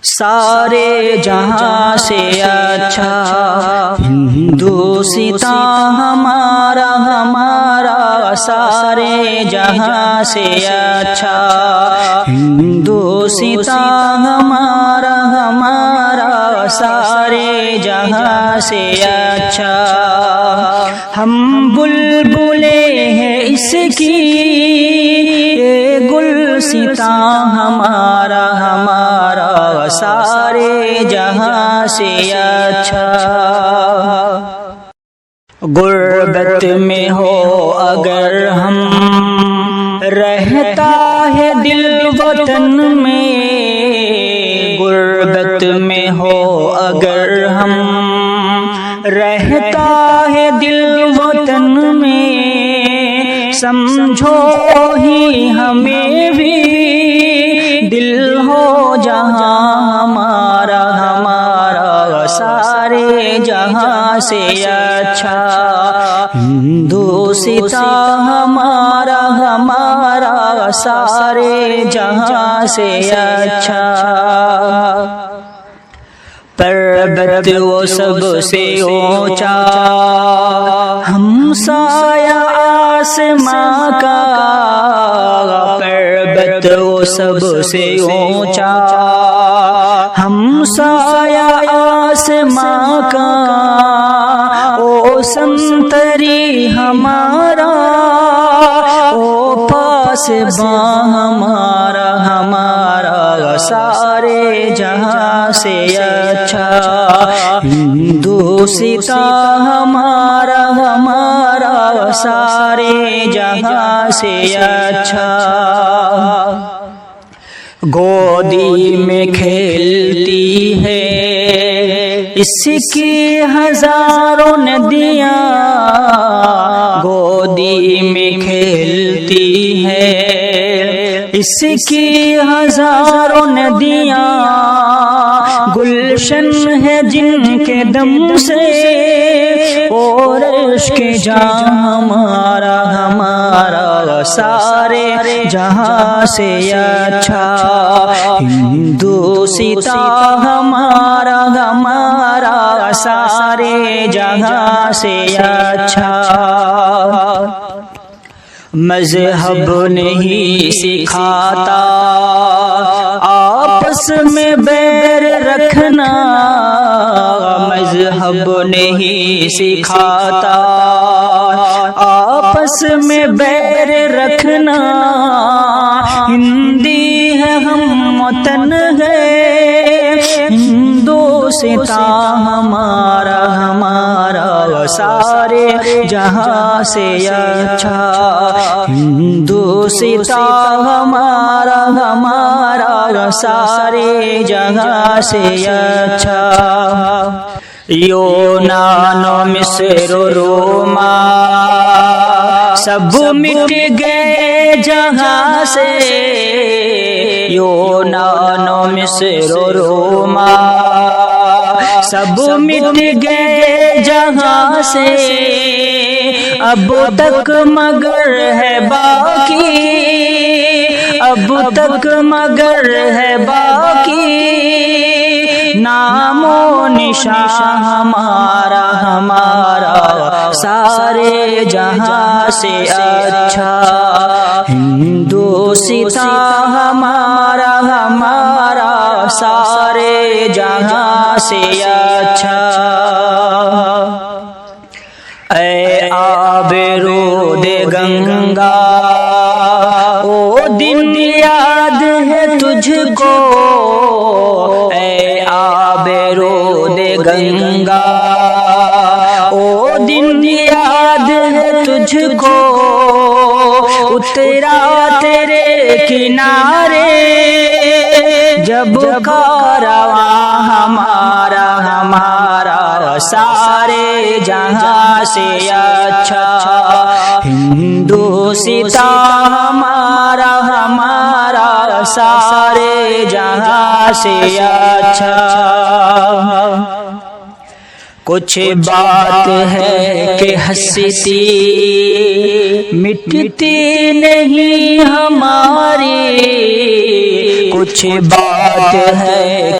سارے جہاں سے اچھا ہندوستان ہمارا ہمارا سارے جہاں سے اچھا ہندوستان ہمارا ہمارا سارے جہاں سے اچھا ہم بلبلے ہیں اس کی یہ گلستان ہمارا ہمارا سارے جہاں سے اچھا غربت میں ہو اگر ہم رہتا ہے دل وطن میں غربت میں ہو اگر ہم رہتا ہے دل وطن میں سمجھو ہی ہمیں بھی دل ہو جہاں ہمارا ہمارا سارے جہاں سے اچھا ہندوستان ہمارا ہمارا سارے جہاں سے اچھا پربت وہ سب سے اونچا ہمسایہ آسماں کا پربت وہ سب سے اونچا ہمسایہ آسماں کا او سنتری ہمارا او پاسباں ہمارا ہمارا سارے جہاں سے اچھا ہندوستان ہمارا ہمارا سارے جہاں سے اچھا گودی میں کھیلتی ہے اس کی ہزاروں ندیاں گودی میں کھیلتی ہے اس کی ہزاروں ندیاں گلشن ہے جن کے دم سے اور عشق جاں ہمارا ہمارا سارے جہاں سے اچھا ہندوستان ہمارا ہمارا سارے جہاں سے اچھا مذہب نہیں سکھاتا آپس میں بیر رکھنا مذہب نہیں سکھاتا آپس میں بیر رکھنا ہندی ہے ہم وطن ہے ہندوستان ہمارا ہمارا سارے جہاں سے اچھا ہندوستان ہمارا ہمارا سارے جہاں سے اچھا یونان و مصر و روما سب مٹ گئے جہاں سے یونان و مصر و روما سب مٹ گئے جہاں سے اب تک مگر ہے باقی اب تک مگر ہے باقی نام و نشان ہمارا ہمارا سارے جہاں سے اچھا ہندوستان ہمارا ہمارا سارے جہاں سے اچھا اے آب رود گنگا او دن یاد ہے تجھ کو اے آب رود گنگا او دن یاد ہے تجھ کو اترا تیرے کنارے جب کارواں ہمارا ہمارا سارے جہاں سے اچھا ہندوستان ہمارا ہمارا سارے جہاں سے اچھا کچھ بات ہے کہ ہستی مٹتی نہیں ہماری کچھ بات ہے